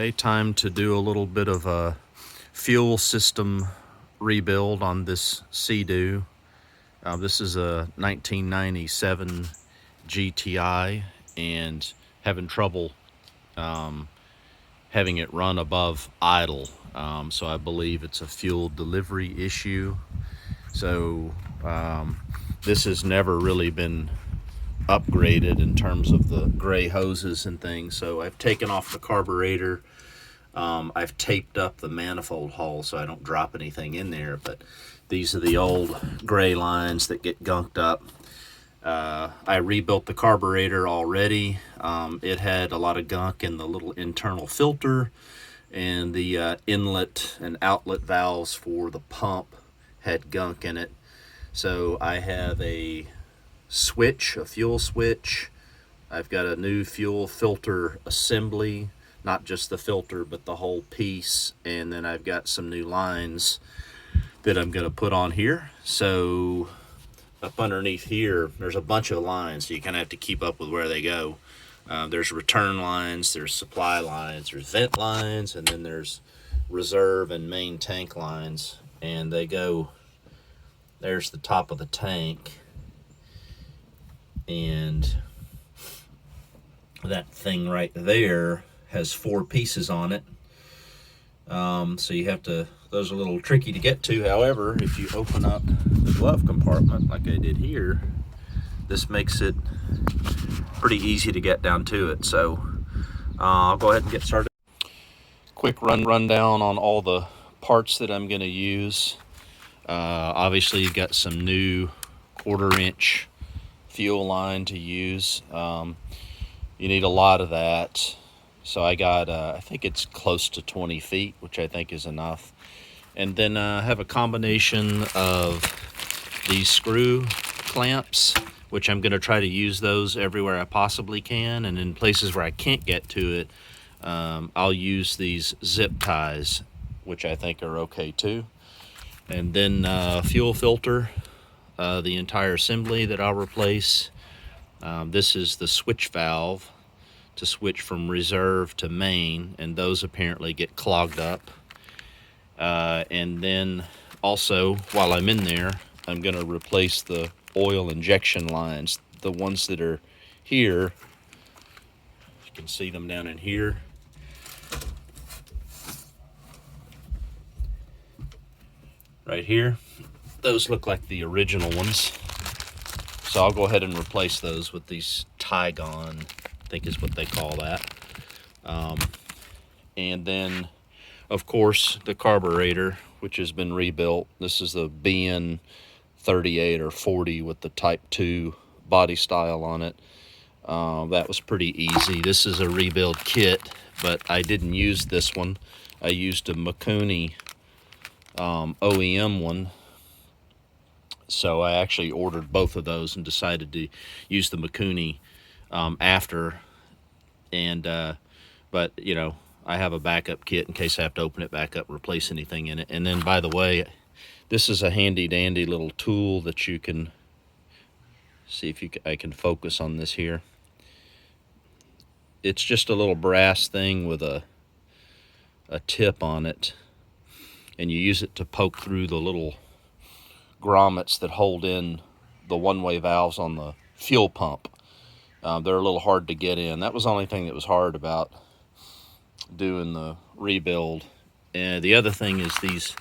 Okay, time to do a little bit of a fuel system rebuild on this Seadoo. This is a 1997 GTI and having trouble having it run above idle. So I believe it's a fuel delivery issue. So this has never really been upgraded in terms of the gray hoses and things. So I've taken off the carburetor. I've taped up the manifold hole so I don't drop anything in there, but these are the old gray lines that get gunked up. I rebuilt the carburetor already. It had a lot of gunk in the little internal filter, and the inlet and outlet valves for the pump had gunk in it. So I have a switch, a fuel switch. I've got a new fuel filter assembly, not just the filter but the whole piece, and then I've got some new lines that I'm going to put on here. So up underneath here there's a bunch of lines, so you kind of have to keep up with where they go. There's return lines, there's supply lines, there's vent lines, and then there's reserve and main tank lines, and they go, there's the top of the tank, and that thing right there has 4 pieces on it. So you have to, those are a little tricky to get to. However, if you open up the glove compartment like I did here, this makes it pretty easy to get down to it. So I'll go ahead and get started. Quick rundown on all the parts that I'm going to use. Obviously you got some new 1/4 inch fuel line to use. You need a lot of that. So I got, I think it's close to 20 feet, which I think is enough. And then I have a combination of these screw clamps, which I'm going to try to use those everywhere I possibly can. And in places where I can't get to it, I'll use these zip ties, which I think are okay too. And then fuel filter, the entire assembly that I'll replace. This is the switch valve to switch from reserve to main, and those apparently get clogged up. And then also, while I'm in there, I'm going to replace the oil injection lines, the ones that are here. You can see them down in here. Right here. Those look like the original ones. So I'll go ahead and replace those with these Tygon, I think is what they call that. And then, of course, the carburetor, which has been rebuilt. This is the BN 38 or 40 with the Type 2 body style on it. That was pretty easy. This is a rebuild kit, but I didn't use this one. I used a Mikuni OEM one. So I actually ordered both of those and decided to use the Mikuni after. And but you know, I have a backup kit in case I have to open it back up, replace anything in it. And then, by the way, this is a handy dandy little tool that you can see if I can focus on this here. It's just a little brass thing with a tip on it, and you use it to poke through the little grommets that hold in the one-way valves on the fuel pump. They're a little hard to get in. That was the only thing that was hard about doing the rebuild. And the other thing is these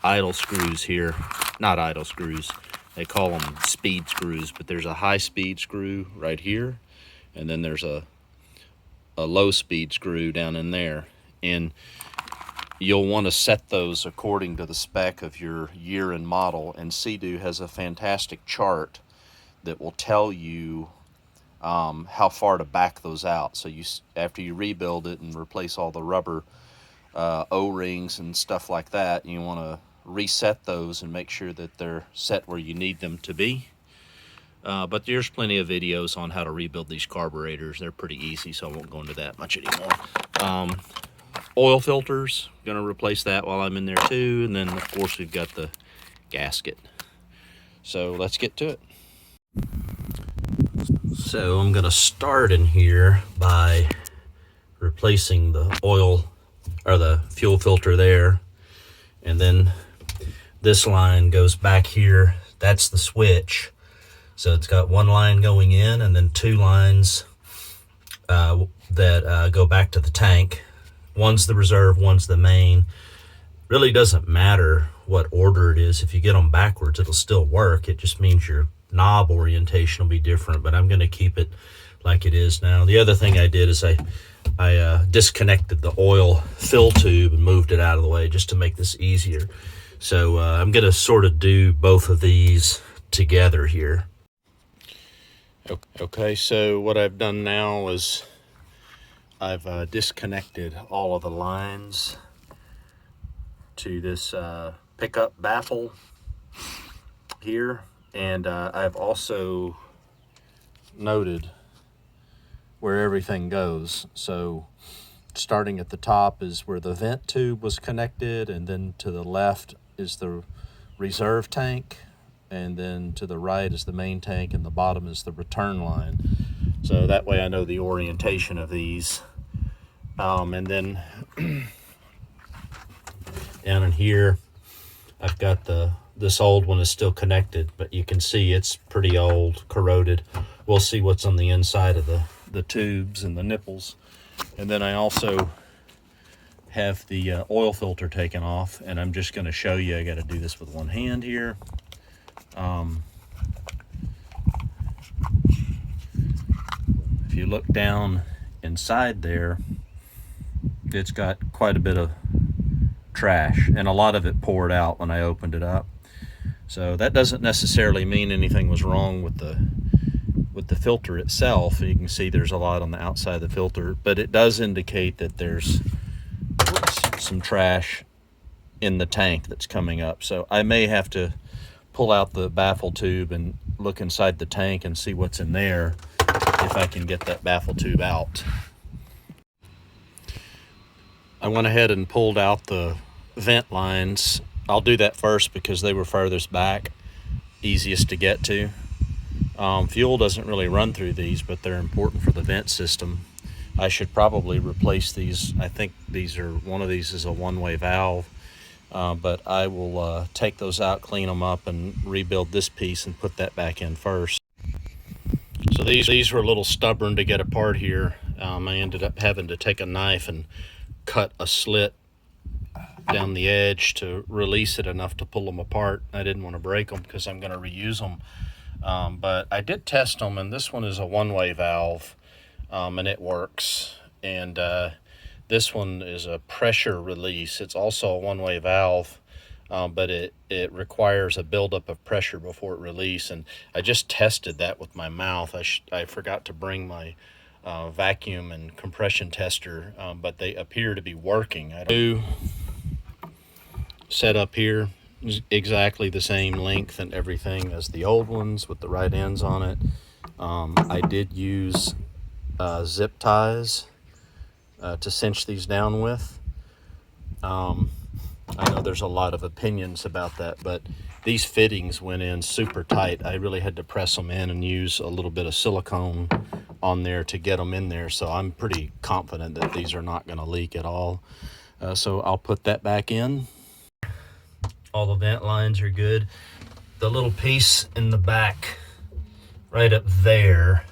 idle screws here. Not idle screws, they call them speed screws, but there's a high-speed screw right here, and then there's a low-speed screw down in there. And you'll want to set those according to the spec of your year and model, and Seadoo has a fantastic chart that will tell you how far to back those out. So you, after you rebuild it and replace all the rubber O-rings and stuff like that, you want to reset those and make sure that they're set where you need them to be. But there's plenty of videos on how to rebuild these carburetors. They're pretty easy, so I won't go into that much anymore. Oil filters, gonna replace that while I'm in there too. And then of course we've got the gasket. So let's get to it. So I'm gonna start in here by replacing the oil or the fuel filter there. And then this line goes back here. That's the switch. So it's got one line going in and then two lines that go back to the tank. One's the reserve, one's the main. Really doesn't matter what order it is. If you get them backwards, it'll still work. It just means your knob orientation will be different, but I'm going to keep it like it is now. The other thing I did is I disconnected the oil fill tube and moved it out of the way just to make this easier. So I'm going to sort of do both of these together here. Okay, so what I've done now is I've disconnected all of the lines to this pickup baffle here, and I've also noted where everything goes. So starting at the top is where the vent tube was connected, and then to the left is the reserve tank, and then to the right is the main tank, and the bottom is the return line. So that way I know the orientation of these. And then down in here I've got this old one is still connected, but you can see it's pretty old, corroded. We'll see what's on the inside of the tubes and the nipples. And then I also have the oil filter taken off, and I'm just going to show you. I got to do this with one hand here. If you look down inside there, it's got quite a bit of trash, and a lot of it poured out when I opened it up. So that doesn't necessarily mean anything was wrong with the filter itself. You can see there's a lot on the outside of the filter, but it does indicate that there's some trash in the tank that's coming up. So I may have to pull out the baffle tube and look inside the tank and see what's in there, if I can get that baffle tube out. I went ahead and pulled out the vent lines. I'll do that first because they were furthest back, easiest to get to. Fuel doesn't really run through these, but they're important for the vent system. I should probably replace these. I think one of these is a one-way valve, but I will take those out, clean them up, and rebuild this piece and put that back in first. So these were a little stubborn to get apart here. I ended up having to take a knife and cut a slit down the edge to release it enough to pull them apart. I didn't want to break them because I'm going to reuse them. But I did test them, and this one is a one-way valve, and it works. And this one is a pressure release. It's also a one-way valve, but it requires a buildup of pressure before it releases. And I just tested that with my mouth. I forgot to bring my vacuum and compression tester, but they appear to be working. I do set up here exactly the same length and everything as the old ones with the right ends on it. I did use zip ties to cinch these down with. I know there's a lot of opinions about that, but these fittings went in super tight. I really had to press them in and use a little bit of silicone on there to get them in there. So I'm pretty confident that these are not going to leak at all. So I'll put that back in. All the vent lines are good. The little piece in the back right up there,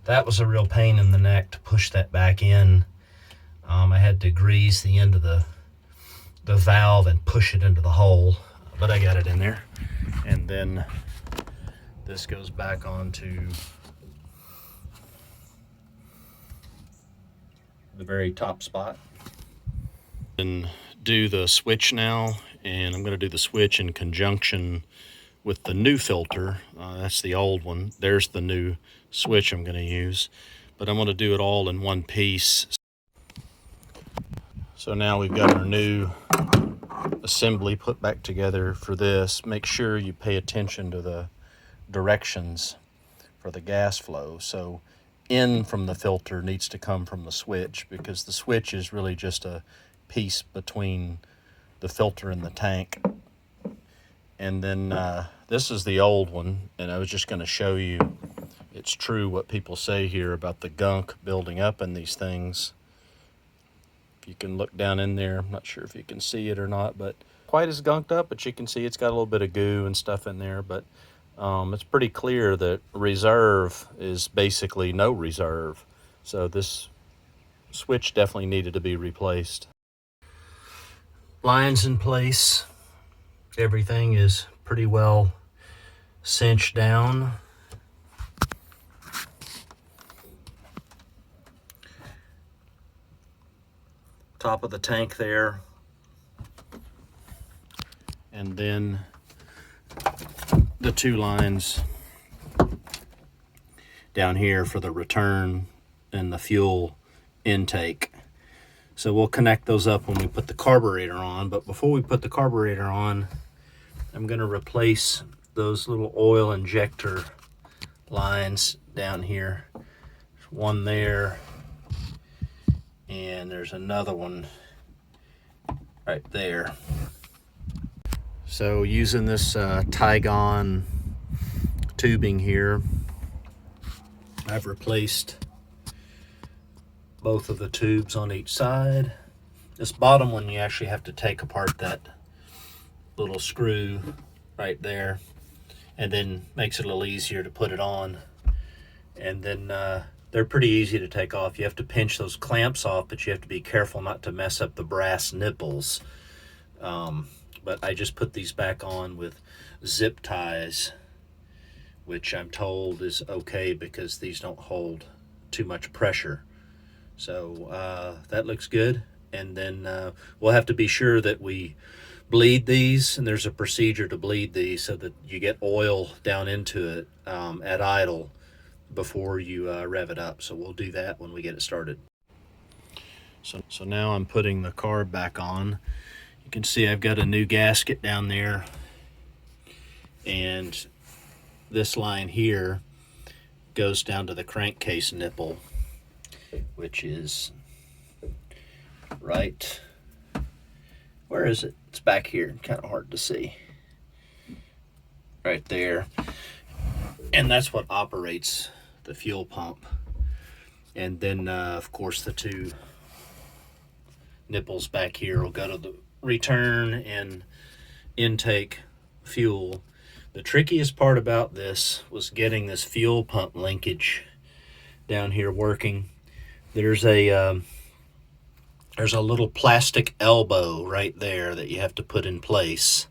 that was a real pain in the neck to push that back in. I had to grease the end of the valve and push it into the hole, but I got it in there. And then this goes back onto the very top spot. And do the switch now, and I'm going to do the switch in conjunction with the new filter. That's the old one. There's the new switch I'm going to use, but I'm going to do it all in one piece. So now we've got our new assembly put back together for this. Make sure you pay attention to the directions for the gas flow. So in from the filter needs to come from the switch, because the switch is really just a piece between the filter and the tank. And then this is the old one, and I was just going to show you it's true what people say here about the gunk building up in these things. You can look down in there. I'm not sure if you can see it or not, but quite as gunked up, but you can see it's got a little bit of goo and stuff in there. But it's pretty clear that reserve is basically no reserve. So this switch definitely needed to be replaced. Lines in place. Everything is pretty well cinched down. Top of the tank there. And then the two lines down here for the return and the fuel intake. So we'll connect those up when we put the carburetor on. But before we put the carburetor on, I'm going to replace those little oil injector lines down here. There's one there, and there's another one right there. So using this Tygon tubing here, I've replaced both of the tubes on each side. This bottom one, you actually have to take apart that little screw right there, and then makes it a little easier to put it on. And then they're pretty easy to take off. You have to pinch those clamps off, but you have to be careful not to mess up the brass nipples. But I just put these back on with zip ties, which I'm told is okay because these don't hold too much pressure. So that looks good. And then we'll have to be sure that we bleed these, and there's a procedure to bleed these so that you get oil down into it at idle before you rev it up. So we'll do that when we get it started. So now I'm putting the carb back on. You can see I've got a new gasket down there, and this line here goes down to the crankcase nipple, which is right, where is it? It's back here, kind of hard to see. Right there. And that's what operates the fuel pump. And then, of course, the two nipples back here will go to the return and intake fuel. The trickiest part about this was getting this fuel pump linkage down here working. There's a little plastic elbow right there that you have to put in place,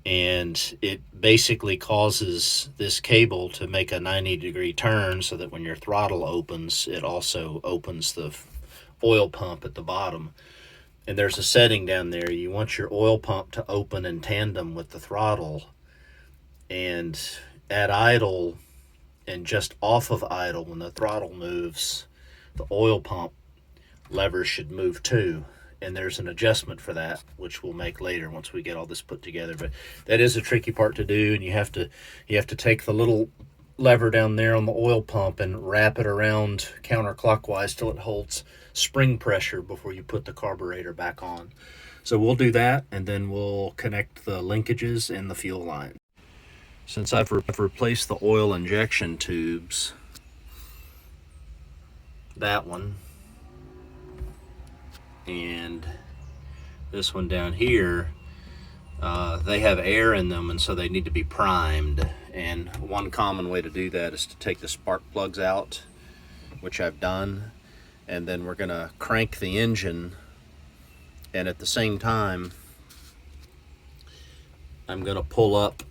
and it basically causes this cable to make a 90-degree turn so that when your throttle opens, it also opens the oil pump at the bottom. And there's a setting down there. You want your oil pump to open in tandem with the throttle, and at idle and just off of idle, when the throttle moves, the oil pump levers should move too. And there's an adjustment for that, which we'll make later once we get all this put together. But that is a tricky part to do, and you have to take the little lever down there on the oil pump and wrap it around counterclockwise till it holds spring pressure before you put the carburetor back on. So we'll do that, and then we'll connect the linkages and the fuel line. Since I've replaced the oil injection tubes, that one and this one down here, they have air in them, and so they need to be primed. And one common way to do that is to take the spark plugs out, which I've done, and then we're gonna crank the engine, and at the same time I'm gonna pull up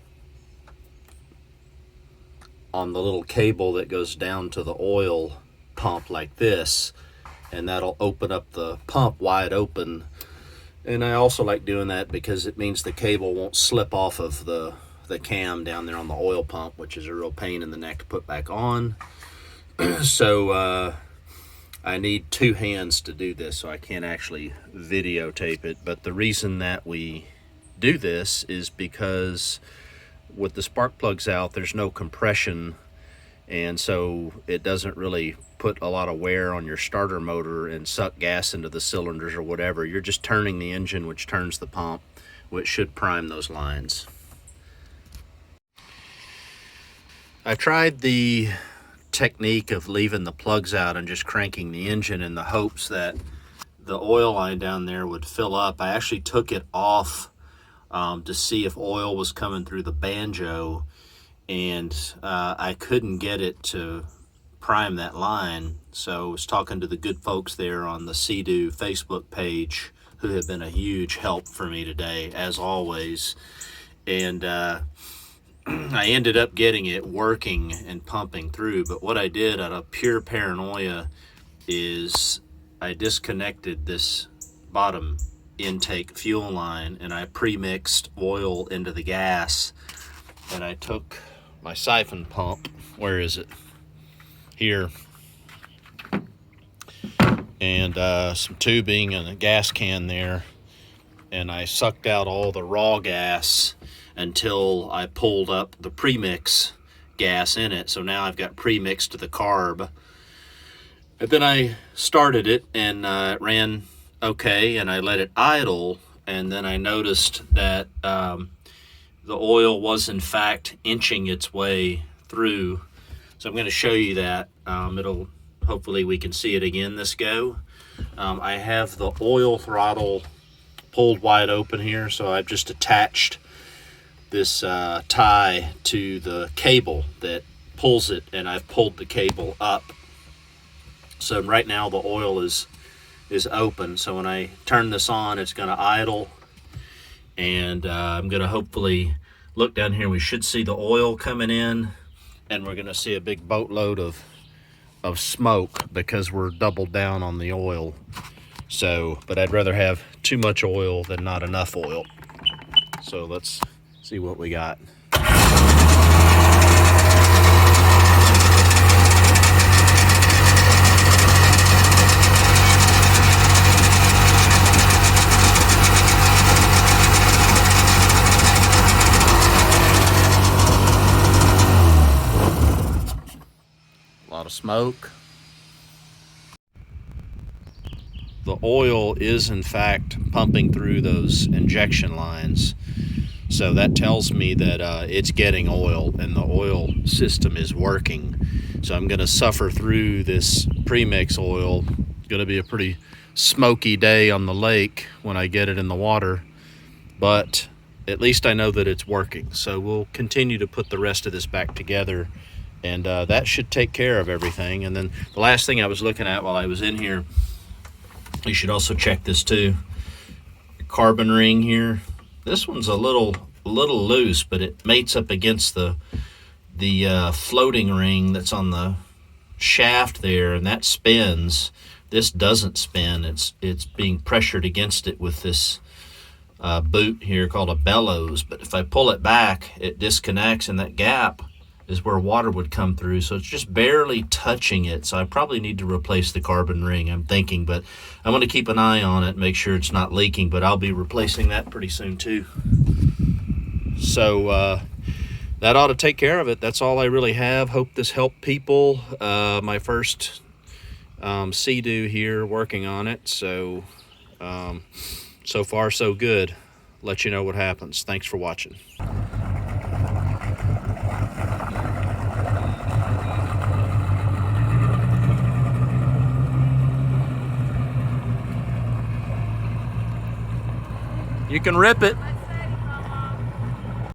on the little cable that goes down to the oil pump like this, and that'll open up the pump wide open. And I also like doing that because it means the cable won't slip off of the cam down there on the oil pump, which is a real pain in the neck to put back on. So I need two hands to do this, so I can't actually videotape it. But the reason that we do this is because with the spark plugs out, there's no compression, and so it doesn't really put a lot of wear on your starter motor and suck gas into the cylinders or whatever. You're just turning the engine, which turns the pump, which should prime those lines. I tried the technique of leaving the plugs out and just cranking the engine in the hopes that the oil line down there would fill up. I actually took it off to see if oil was coming through the banjo, and I couldn't get it to prime that line. So I was talking to the good folks there on the Seadoo Facebook page, who have been a huge help for me today, as always. And I ended up getting it working and pumping through. But what I did out of pure paranoia is I disconnected this bottom intake fuel line, and I pre-mixed oil into the gas, and I took my siphon pump, where is it, here, and some tubing and a gas can there, and I sucked out all the raw gas until I pulled up the premix gas in it. So now I've got premixed to the carb. And then I started it, and it ran okay, and I let it idle, and then I noticed that the oil was in fact inching its way through. So I'm going to show you that. It'll, hopefully we can see it again this go. I have the oil throttle pulled wide open here, so I've just attached this tie to the cable that pulls it, and I've pulled the cable up. So right now the oil is open, so when I turn this on, it's going to idle, and I'm going to hopefully look down here. We should see the oil coming in, and we're going to see a big boatload of smoke because we're doubled down on the oil. So, but I'd rather have too much oil than not enough oil. So let's see what we got. A lot of smoke. The oil is in fact pumping through those injection lines, so that tells me that it's getting oil and the oil system is working. So I'm going to suffer through this premix oil. It's going to be a pretty smoky day on the lake when I get it in the water, but at least I know that it's working. So we'll continue to put the rest of this back together, and that should take care of everything. And then the last thing I was looking at while I was in here, you should also check this too. The carbon ring here. This one's a little loose, but it mates up against the floating ring that's on the shaft there, and that spins. This doesn't spin. It's being pressured against it with this boot here called a bellows. But if I pull it back, it disconnects, and that gap is where water would come through, so it's just barely touching it. So I probably need to replace the carbon ring, I'm thinking, but I'm going to keep an eye on it, make sure it's not leaking, but I'll be replacing that pretty soon too. So that ought to take care of it. That's all I really have. Hope this helped people. My first Seadoo here, working on it, so so far so good. Let you know what happens. Thanks for watching. You can rip it.